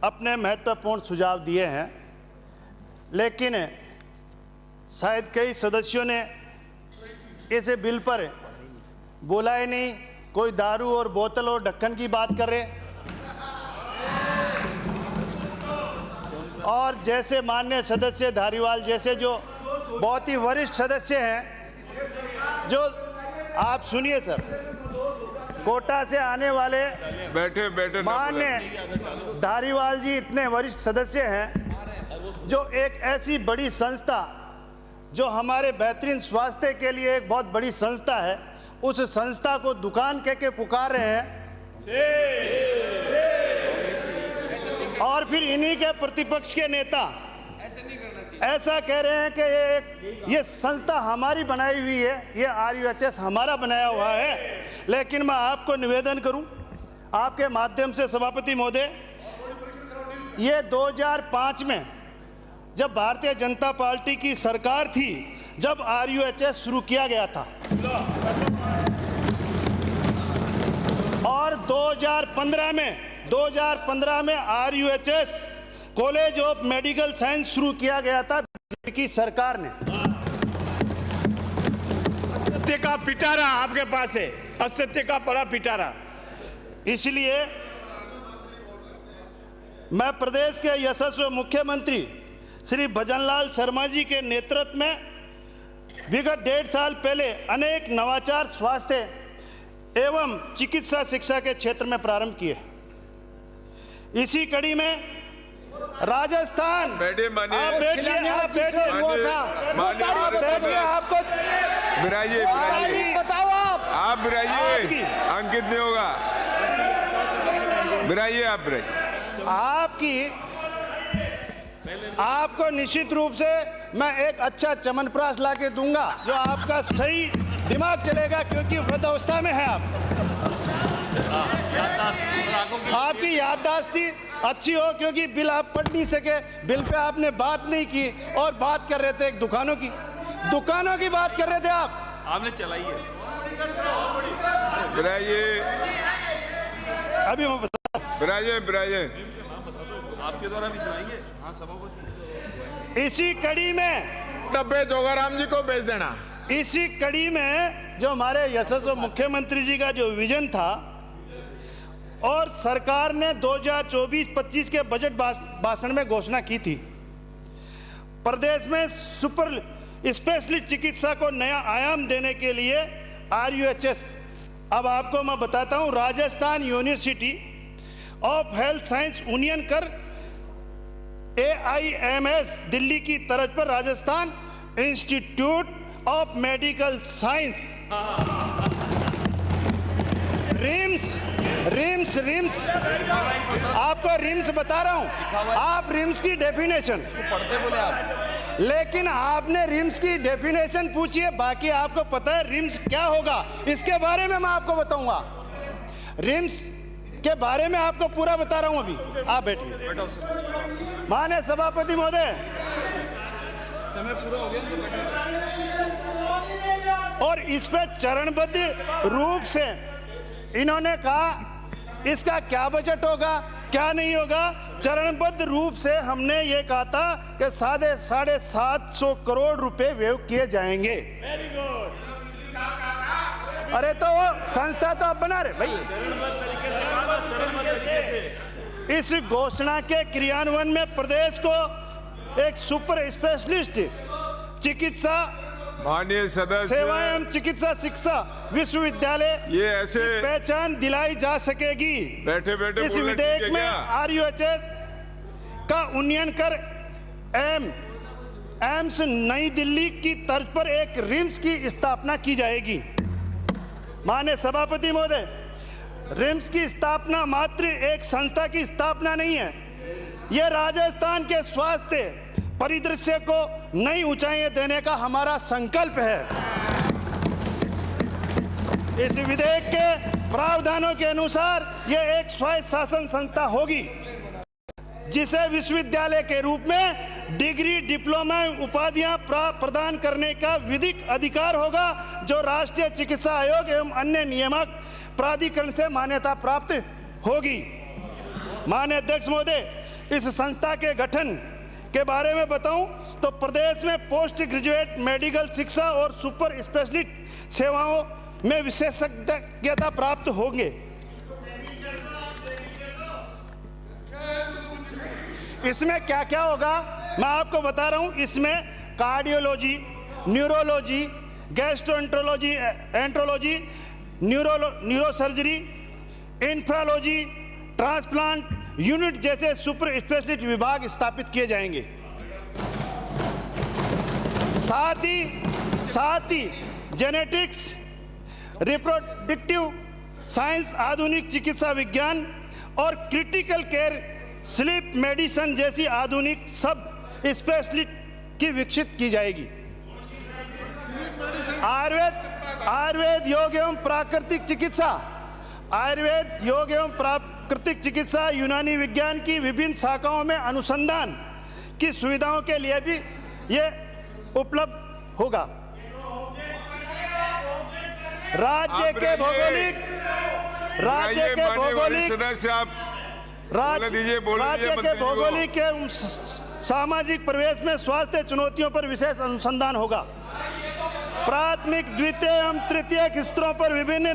अपने महत्वपूर्ण सुझाव दिए हैं, लेकिन शायद कई सदस्यों ने इस बिल पर बोला ही नहीं। कोई दारू और बोतल और ढक्कन की बात कर रहे, और जैसे माननीय सदस्य धारीवाल जैसे जो बहुत ही वरिष्ठ सदस्य हैं, जो आप सुनिए सर, कोटा से आने वाले बैठे माननीय धारीवाल जी इतने वरिष्ठ सदस्य हैं, जो एक ऐसी बड़ी संस्था जो हमारे बेहतरीन स्वास्थ्य के लिए एक बहुत बड़ी संस्था है, उस संस्था को दुकान कह के पुकार रहे हैं, और फिर इन्हीं के प्रतिपक्ष के नेता ऐसा कह रहे हैं कि ये संस्था हमारी बनाई हुई है, ये RUHS हमारा बनाया हुआ है। लेकिन मैं आपको निवेदन करूं आपके माध्यम से सभापति महोदय, ये 2005 में जब भारतीय जनता पार्टी की सरकार थी, जब RUHS शुरू किया गया था, और 2015 में RUHS college of medical science शुरू किया गया था बीजेपी की सरकार ने। असत्य का पिटारा आपके पास है, असत्य का बड़ा पिटारा। इसलिए मैं प्रदेश के यशस्वी मुख्यमंत्री श्री भजनलाल शर्मा जी के नेतृत्व में विगत 1.5 साल पहले अनेक नवाचार स्वास्थ्य एवं चिकित्सा शिक्षा के क्षेत्र में प्रारंभ किए। इसी कड़ी में राजस्थान, आप बैठिए, आपको बताओ, आप बिराइए, अंकित नहीं होगा, बिराइए, आप बिराइए। आपको निश्चित रूप से मैं एक अच्छा चमनप्राश ला के दूंगा, जो आपका सही दिमाग चलेगा, क्योंकि वृद्धावस्था में है आप। आपकी याददाश्त अच्छी हो, क्योंकि बिल आप पढ़ नहीं सके, बिल पे आपने बात नहीं की, और बात कर रहे थे एक दुकानों की बात कर रहे थे आपने चलाई है। अभी मैं बता, बिराइए आपके द्वारा भी सुनाइए। हाँ, सभापति। इसी कड़ी में डब्बे जोगाराम जी को भेज देना। इसी कड़ी में जो हमारे यशस्वी मुख्यमंत्री जी का जो विजन था, और सरकार ने 2024-25 के बजट भाषण में घोषणा की थी, प्रदेश में सुपर स्पेशलिस्ट चिकित्सा को नया आयाम देने के लिए RUHS, अब आपको मैं बताता हूं, Rajasthan university of health science union कर AIMS दिल्ली की तर्ज पर Rajasthan institute of medical science, RIMS, आपको रिम्स बता रहा हूं, आप रिम्स की डेफिनेशन पढ़ते बोले आप, लेकिन आपने रिम्स की डेफिनेशन पूछी है, बाकी आपको पता है रिम्स क्या होगा, इसके बारे में मैं आपको बताऊंगा। रिम्स के बारे में आपको पूरा बता रहा हूं अभी, आप बैठिए। माननीय सभापति महोदय, समय पूरा हो गया, और इस पे चरणबद्ध रूप से इन्होंने कहा इसका क्या बजट होगा, क्या नहीं होगा। चरणबद्ध रूप से हमने ये कहा था कि 750 करोड़ रुपए व्यय किए जाएंगे। Very good. अरे तो वो संस्था तो आप बना रहे भाई। इस घोषणा के क्रियान्वयन में प्रदेश को एक सुपर स्पेशलिस्ट चिकित्सा माननीय सदस्य सेवा एवं चिकित्सा शिक्षा विश्वविद्यालय ये ऐसे पहचान दिलाई जा सकेगी। बैठे इस विधेयक में RUHS का उन्नयन कर एम्स नई दिल्ली की तर्ज पर एक रिम्स की स्थापना की जाएगी। माननीय सभापति महोदय, रिम्स की स्थापना मात्र एक संस्था की स्थापना नहीं है, यह राजस्थान के स्वास्थ्य परिदृश्य को नई ऊंचाइयां देने का हमारा संकल्प है। इस विधेयक के प्रावधानों के अनुसार यह एक स्वायत्त शासन संस्था होगी, जिसे विश्वविद्यालय के रूप में डिग्री, डिप्लोमा, उपाधियां प्रदान करने का विधिक अधिकार होगा, जो राष्ट्रीय चिकित्सा आयोग एवं अन्य नियामक प्राधिकरण से मान्यता प्राप्त होगी। माननीय अध्यक्ष महोदय, इस संस्था के गठन के बारे में बताऊं तो प्रदेश में पोस्ट ग्रेजुएट मेडिकल शिक्षा और सुपर स्पेशलिस्ट सेवाओं में विशेषज्ञता प्राप्त होंगे। इसमें क्या क्या होगा मैं आपको बता रहा हूं। इसमें cardiology, neurology, gastroenterology, enterology, neurosurgery, इंफ्रालॉजी, ट्रांसप्लांट यूनिट जैसे सुपर स्पेशलिस्ट विभाग स्थापित किए जाएंगे। साथ ही जेनेटिक्स, रिप्रोडक्टिव साइंस, आधुनिक चिकित्सा विज्ञान और क्रिटिकल केयर, स्लीप मेडिसिन जैसी आधुनिक सब स्पेशलिस्ट की विकसित की जाएगी। आयुर्वेद योग एवं प्राकृतिक चिकित्सा, आयुर्वेद योग एवं प्राकृतिक चिकित्सा, यूनानी विज्ञान की विभिन्न शाखाओं में अनुसंधान की सुविधाओं के लिए भी ये उपलब्ध होगा। राज्य के भौगोलिक सदस्य आप राज्य के भौगोलिक एवं सामाजिक परिवेश में स्वास्थ्य चुनौतियों पर विशेष अनुसंधान होगा। प्राथमिक, द्वितीय एवं तृतीय स्तरों पर विभिन्न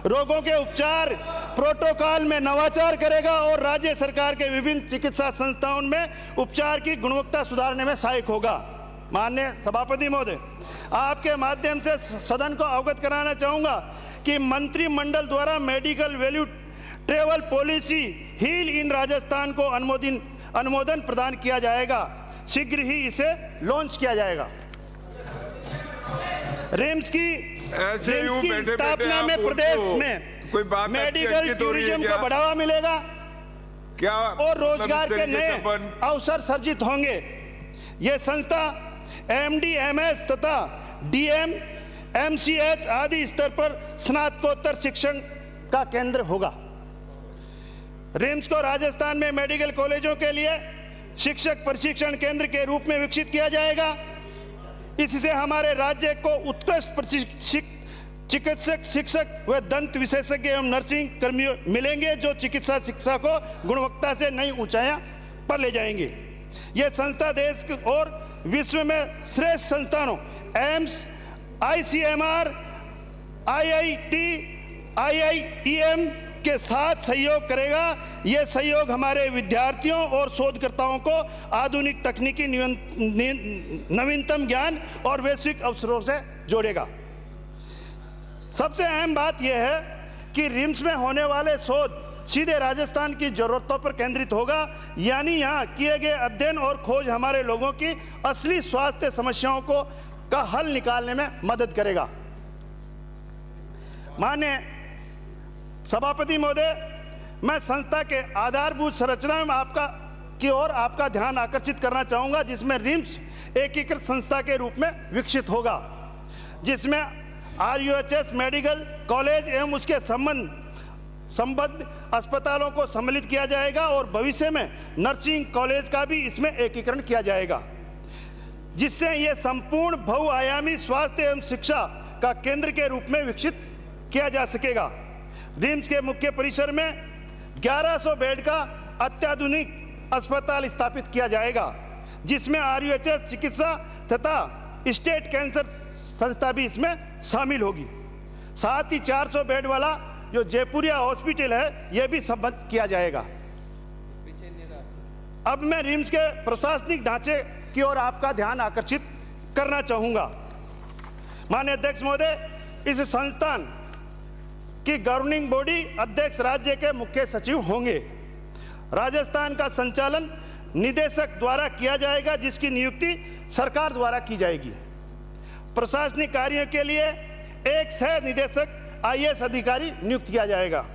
रोगों के उपचार प्रोटोकॉल में नवाचार करेगा और राज्य सरकार के विभिन्न चिकित्सा संस्थाओं में उपचार की गुणवत्ता सुधारने में सहायक होगा। माननीय सभापति महोदय, आपके माध्यम से सदन को अवगत कराना चाहूँगा कि मंत्रिमंडल द्वारा medical value travel policy heal in Rajasthan को अनुमोदन प्रदान किया जाएगा। शीघ्र ही इसे लॉन्च किया जाएगा। रिम्स की स्थापना में प्रदेश में मेडिकल टूरिज्म को बढ़ावा मिलेगा क्या और रोजगार के नए अवसर सर्जित होंगे। ये संस्था MD, MS तथा DM, MCH आदि स्तर पर स्नातकोत्तर शिक्षण का केंद्र होगा। रिम्स को राजस्थान में मेडिकल कॉलेजों के लिए शिक्षक प्रशिक्षण केंद्र के रूप में विकसित किया जाएगा। इससे हमारे राज्य को उत्कृष्ट चिकित्सक, शिक्षक व दंत विशेषज्ञ एवं नर्सिंग कर्मी मिलेंगे जो चिकित्सा शिक्षा को गुणवत्ता से नई ऊंचाइयां पर ले जाएंगे। यह संस्था देश और विश्व में श्रेष्ठ संस्थानों एम्स, ICMR, IIT, IIEM के साथ सहयोग करेगा। यह सहयोग हमारे विद्यार्थियों और शोधकर्ताओं को आधुनिक तकनीकी नवीनतम ज्ञान और वैश्विक अवसरों से जोड़ेगा। सबसे अहम बात यह है कि रिम्स में होने वाले शोध सीधे राजस्थान की जरूरतों पर केंद्रित होगा, यानी यहाँ किए गए अध्ययन और खोज हमारे लोगों की असली स्वास्थ्य समस्याओं का हल निकालने में मदद करेगा। माननीय सभापति महोदय, मैं संस्था के आधारभूत संरचना में आपका ध्यान आकर्षित करना चाहूँगा, जिसमें रिम्स एकीकृत संस्था के रूप में विकसित होगा, जिसमें RUHS मेडिकल कॉलेज एवं उसके संबद्ध अस्पतालों को सम्मिलित किया जाएगा और भविष्य में नर्सिंग कॉलेज का भी इसमें एकीकरण किया जाएगा, जिससे यह संपूर्ण बहुआयामी स्वास्थ्य एवं शिक्षा का केंद्र के रूप में विकसित किया जा सकेगा। रिम्स के मुख्य परिसर में 1100 बेड का अत्याधुनिक अस्पताल स्थापित किया जाएगा, जिसमें RUHS चिकित्सा तथा स्टेट कैंसर संस्था भी इसमें शामिल होगी। साथ ही 400 बेड वाला जो जयपुरिया हॉस्पिटल है यह भी संबद्ध किया जाएगा। अब मैं रिम्स के प्रशासनिक ढांचे की ओर आपका ध्यान आकर्षित करना चाहूँगा। माननीय अध्यक्ष महोदय, इस संस्थान की गवर्निंग बॉडी अध्यक्ष राज्य के मुख्य सचिव होंगे। राजस्थान का संचालन निदेशक द्वारा किया जाएगा, जिसकी नियुक्ति सरकार द्वारा की जाएगी। प्रशासनिक कार्यों के लिए एक सह निदेशक IAS अधिकारी नियुक्त किया जाएगा।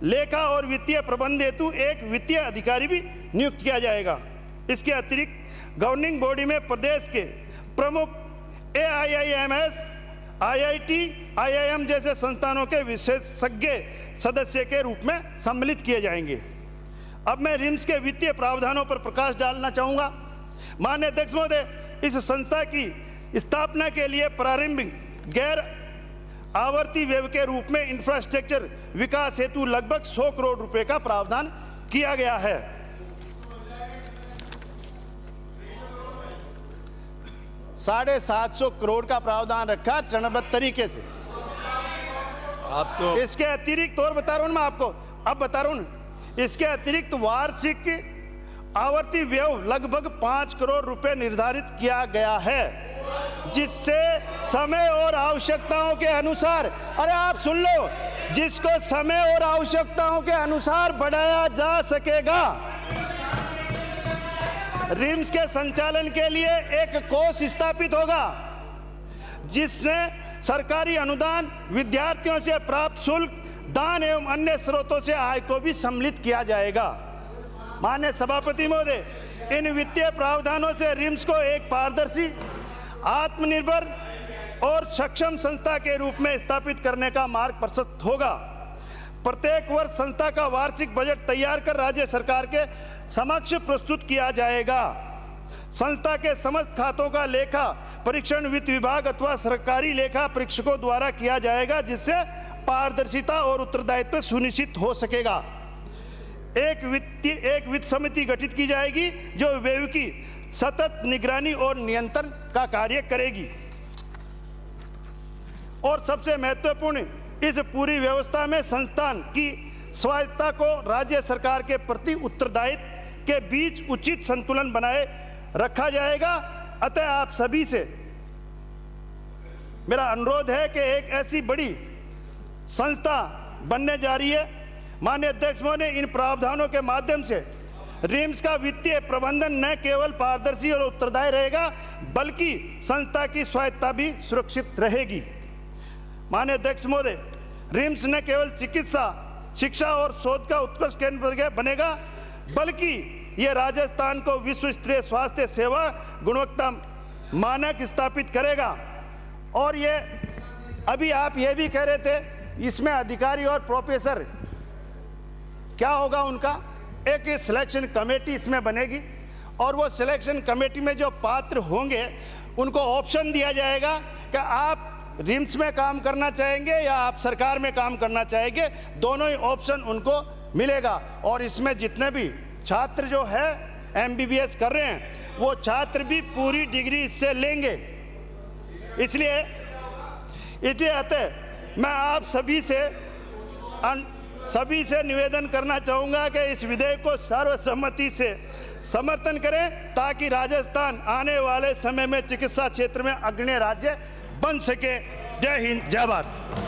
लेखा और वित्तीय प्रबंध हेतु एक वित्तीय अधिकारी भी नियुक्त किया जाएगा। इसके अतिरिक्त गवर्निंग बॉडी में प्रदेश के प्रमुख AIIMS, IIT, IIM जैसे संस्थानों के विशेषज्ञ सदस्य के रूप में सम्मिलित किए जाएंगे। अब मैं रिम्स के वित्तीय प्रावधानों पर प्रकाश डालना चाहूँगा। माननीय अध्यक्ष महोदय, इस संस्था की स्थापना के लिए प्रारंभिक गैर आवर्ती व्यय के रूप में इंफ्रास्ट्रक्चर विकास हेतु लगभग 100 करोड़ रुपए का प्रावधान किया गया है। 750 करोड़ का प्रावधान रखा चरणबद्ध तरीके से। आप तो इसके अतिरिक्त और बता रहा हूं मैं आपको, अब बता रहा हूं, इसके अतिरिक्त वार्षिक आवर्ती व्यय लगभग 5 करोड़ रुपए निर्धारित किया गया है, जिससे समय और आवश्यकताओं के अनुसार, अरे आप सुन लो, जिसको समय और आवश्यकताओं के अनुसार बढ़ाया जा सकेगा। रिम्स के संचालन के लिए एक कोष स्थापित होगा, जिसमें सरकारी अनुदान, विद्यार्थियों से प्राप्त शुल्क, दान एवं अन्य स्रोतों से आय को भी सम्मिलित किया जाएगा। माननीय सभापति महोदय, इन वित्तीय प्रावधानों से रिम्स को एक पारदर्शी, आत्मनिर्भर और सक्षम संस्था के रूप में स्थापित करने का मार्ग प्रशस्त होगा। प्रत्येक वर्ष संस्था का वार्षिक बजट तैयार कर राज्य सरकार के समक्ष प्रस्तुत किया जाएगा। संस्था के समस्त खातों का लेखा परीक्षण वित्त विभाग अथवा सरकारी लेखा परीक्षकों द्वारा किया जाएगा, जिससे पारदर्शिता और उत्तरदायित्व सुनिश्चित हो सकेगा। एक वित्त समिति गठित की जाएगी जो व्यय की सतत निगरानी और नियंत्रण का कार्य करेगी। और सबसे महत्वपूर्ण, इस पूरी व्यवस्था में संस्थान की स्वायत्तता को राज्य सरकार के प्रति उत्तरदायित्व के बीच उचित संतुलन बनाए रखा जाएगा। अतः आप सभी से मेरा अनुरोध है कि एक ऐसी बड़ी संस्था बनने जा रही है। माननीय अध्यक्ष महोदय, इन प्रावधानों के माध्यम से रिम्स का वित्तीय प्रबंधन न केवल पारदर्शी और उत्तरदायी रहेगा, बल्कि संस्था की स्वायत्तता भी सुरक्षित रहेगी। माननीय अध्यक्ष महोदय, रिम्स न केवल चिकित्सा, शिक्षा और शोध का उत्कृष्ट केंद्र बनेगा, बल्कि ये राजस्थान को विश्व स्तरीय स्वास्थ्य सेवा गुणवत्ता मानक स्थापित करेगा। और ये अभी आप ये भी कह रहे थे, इसमें अधिकारी और प्रोफेसर क्या होगा, उनका एक सिलेक्शन कमेटी इसमें बनेगी, और वो सिलेक्शन कमेटी में जो पात्र होंगे उनको ऑप्शन दिया जाएगा कि आप रिम्स में काम करना चाहेंगे या आप सरकार में काम करना चाहेंगे, दोनों ही ऑप्शन उनको मिलेगा। और इसमें जितने भी छात्र जो है MBBS कर रहे हैं, वो छात्र भी पूरी डिग्री इससे लेंगे। इसलिए अतः मैं आप सभी से निवेदन करना चाहूँगा कि इस विधेयक को सर्वसम्मति से समर्थन करें, ताकि राजस्थान आने वाले समय में चिकित्सा क्षेत्र में अग्रणी राज्य बन सके। जय हिंद, जय भारत।